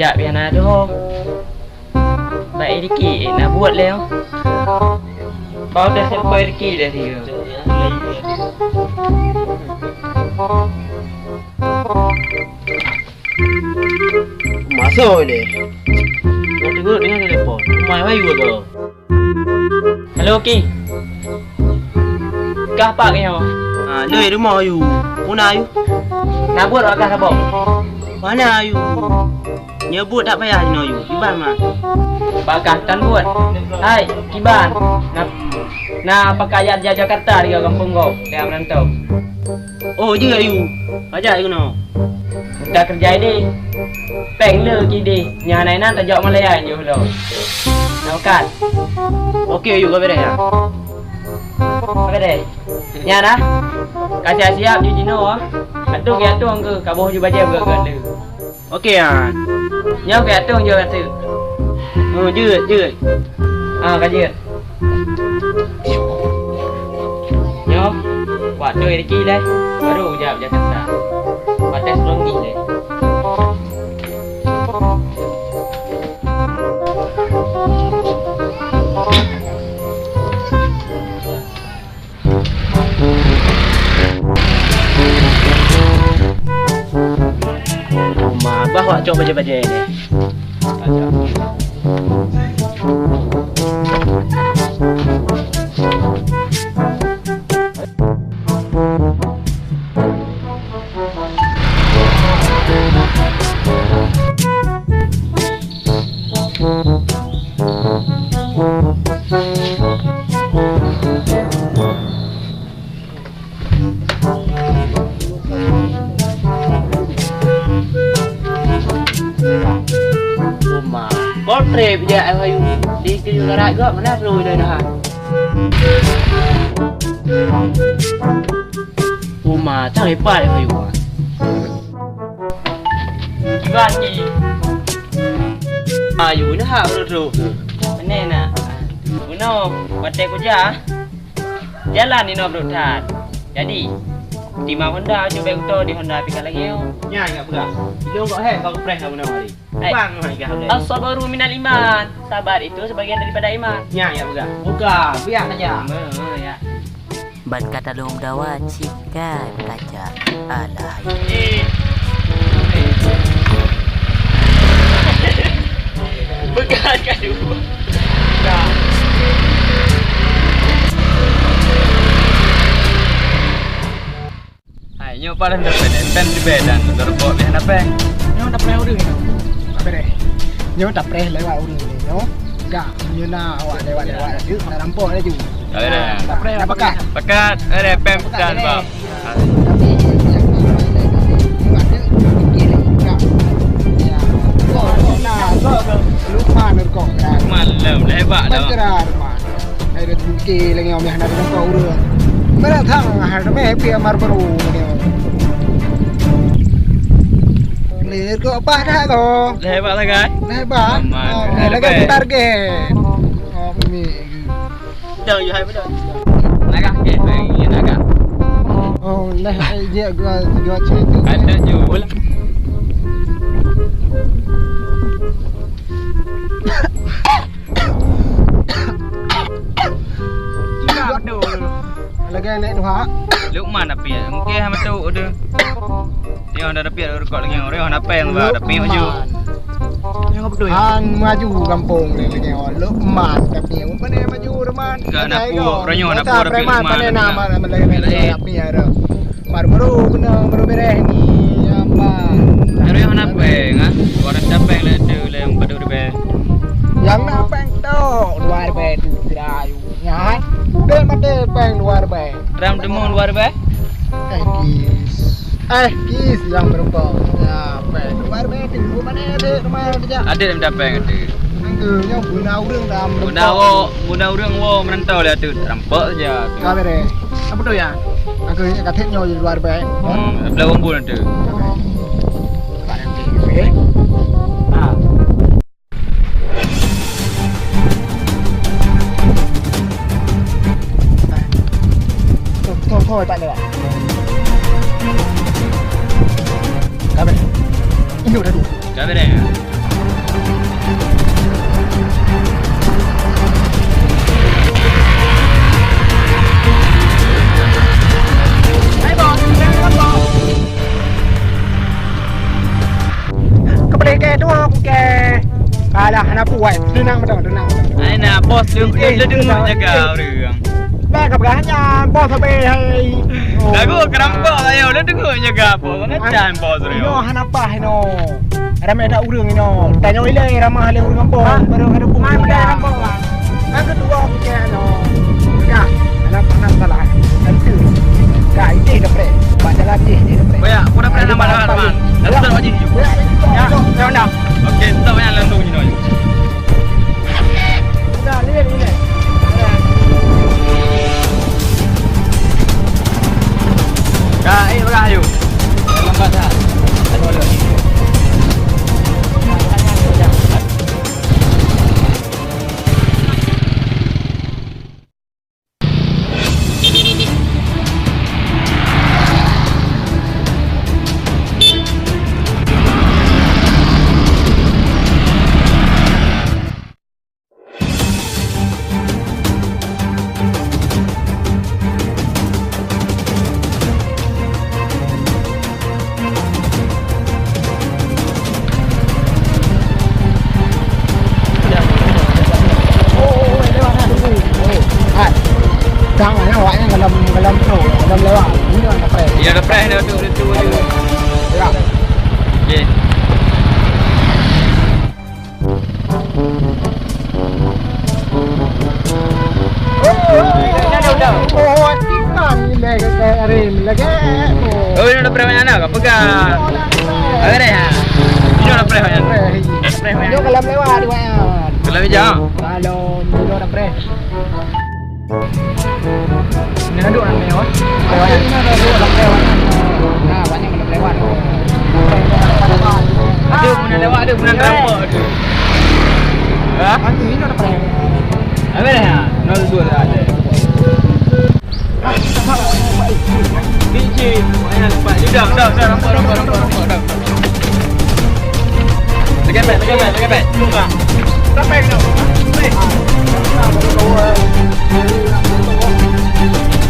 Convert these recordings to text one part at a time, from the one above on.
Ya biar nak doh. Baik dikit nak buat leo. Kau dah sampai dikit dah dia. Masuk ni. Kau tengok dengan telefon. Mai wayu ke? Hello Ki. Kah pak kau? Nơi rumah ayu. Mana ayu? Nak buat akak sabok. Mana ayu? Nyebut tak payah ni ayu. Iban mah. Pakah tan buat. Hai, Kiban. Nah pakai ayat Jakarta di kampung kau. Dia merantau. Oh, je ayu. Ajak ayu no. Dah kerja ini. Peng le kidi. Nya nai nan tajak Malaya je lo. Nak kan? Okey ayu kau beres ya. Apa deh? Nya dah. Kasih siap je Jino ah. Atung ke atung ke kabuh je baca berganda. Okey ah. Nya ke atung je kata. Oh, je. Kaji. Nyo, buat tu rezeki lah. Baru jap Jakarta. Pakai selongi lah. Abah awak coba baca-baca ni. Trip je ayu di ke negara juga mana perlu dah dah. Rumah tak hebat ayu. Kiban ki. Ayu ni hak dulu. Mana nak? Uno, batai kerja. Jalan ni no berutan. Jadi, di Honda cuba auto di Honda pikir lagi yo. Nya enggak pegang. Dia kau kau press apa nama hari. Bang mai As-sabaru minal iman. Sabar itu sebagian daripada iman. Nya enggak pegang. Buka, biar saja. Ya. Ban kata long dawa cikan kaca. Alah. Begat kan dulu. Nyo paling dapat pen di bedan terbok di hana pen. Nyo tak pernah urang. Apa deh? Nyo tak pernah lewat urang ni. Nyo gak nyo na awak lewat tu nak rampok dia tu. Tak pernah apa kah? Pakat ada pen dan bab. Tapi Lukman kau kan. Malam lebat dah. Benar man. Ada tungki lagi om yang nak rampok urang. Mana thang ada me pia mar baru ni. Lir ko apa dah ko? Lebat lah guys. Lebat. Lagi target. Oh ni. Dah you hai betul. Nakah ke lagi nakah. Oh lah dia gua cerita. Ada jual. Lagi naik dua. Lukman api. Mungkin hama tu udah. Dia ada api rekod lagi orang apa yang ba tapi maju. Yang apa betul? Hang maju kampung ni lagi orang Lukman tapi mana maju Lukman. Gak nak pu, ranyo nak pu tapi Lukman. Mana nama lagi api ada. Baru baru beres ni apa? Ada yang nak peng ah. Orang capek le tu le yang padu de. Yang nak peng tu luar bed tu tidak ayu. Nyai. Dia mati peng luar bed. Ram demon luar be. Kis yang berapa? Ya, peng luar bed tu mana ada rumah dia. Ada yang dah peng ada. Yang guna urang dalam. Guna urang wo merantau le tu. Rampok saja. Kau beres. Apa tu ya? Aku kata nyo di luar bed. Belakang bulan tu. Barang ni. Ah. Thôi bạn được ạ. Cá về. Nhiều đã đủ. Cá về đây. Alah, anak puai. Tenang betul, tenang. Ai nak bos lu dengar jaga orang. แม่กับร้านยามบอสเบย์ให้ Lagu kerampok ayo lu dengar jaga bos. Ngacan bos no reo. hanapaให้no ramai ada urang no tanya ile ramah le urang po baru ada bunga ada po kan kedua ke no ya anak salah nanti kai je dapre baca lagi je dapre Baik, aku dah pernah nama teman. Dah start wajib you. ya dah Okey, start banyak langsung ni you. dah lihat ni Kai, bagah you. Lambat dah. Aduh aduh. Đang ở nhà ngoại cái lâm sổ lâm lấy bảo ini là dapre Ya dah pernah dah tu you. ya Okey. oh ikan le ke arim lagi Oh, ini dah pernah banyak nak apa pegang. Ada dah. Ini dah pernah banyak. Yo kelam lewat di mana Kalau bijak. kalau yo dapre ini ada orang lewat lewat ini ada orang lewat nah banyak orang lewat Ada mana lewat ada mana terampok ada. Ha? ini ada dapre Ada dah. Nol dua dah ada. Biji, banyak lepas. Dah rampok. Lagi bet. Tunggu. dapre no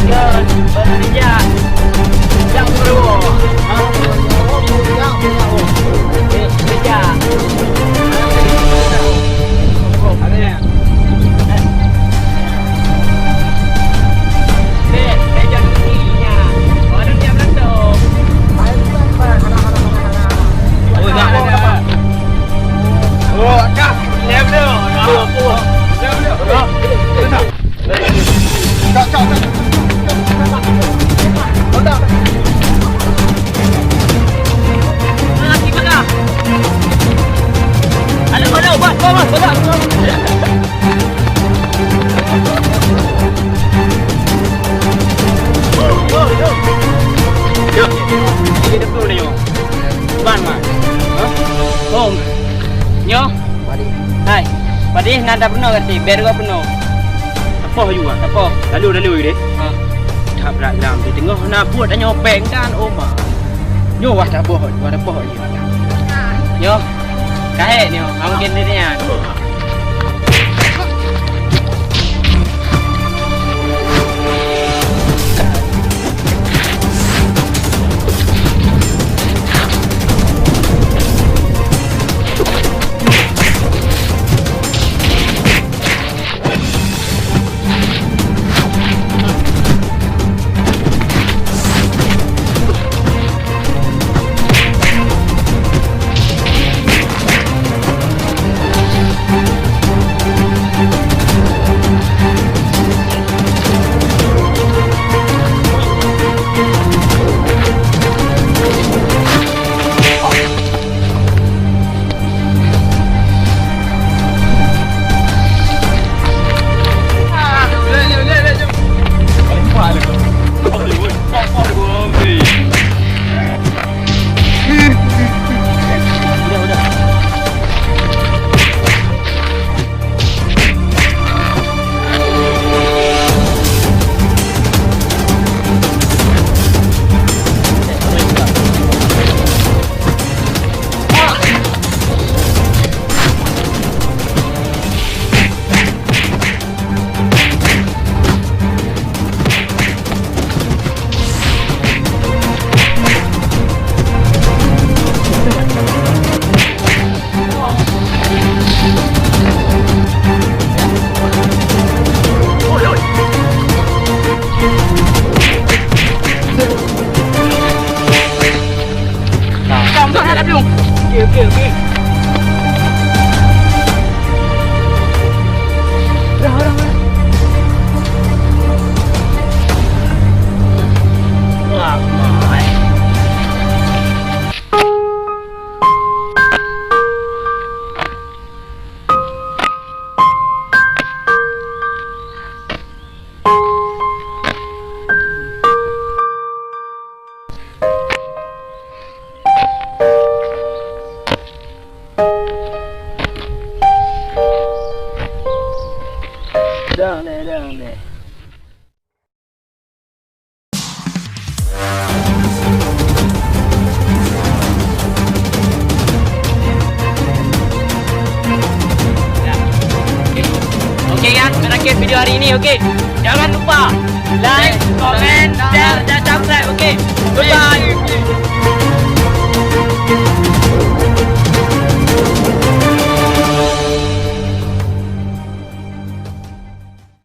Ya, bekerja. Yang berdua. Bekerja. Ada ya. Bekerja dunia. Orang yang beruntung. Oh, dah. Oh, kak. Lep dia. Hai, padi nanda penuh kerti, biar gua penuh. Apa juga? Apa? Lalu dia. Ha. Tak berat-berat di tengah nak buat dah nyopeng kan oma. Nyo wah tak boh ni. Yo, kahit ni, mungkin dia ni. boleh. Okey kan, berakhir video hari ini, okey. Jangan lupa like, comment, share dan subscribe, okey. Goodbye.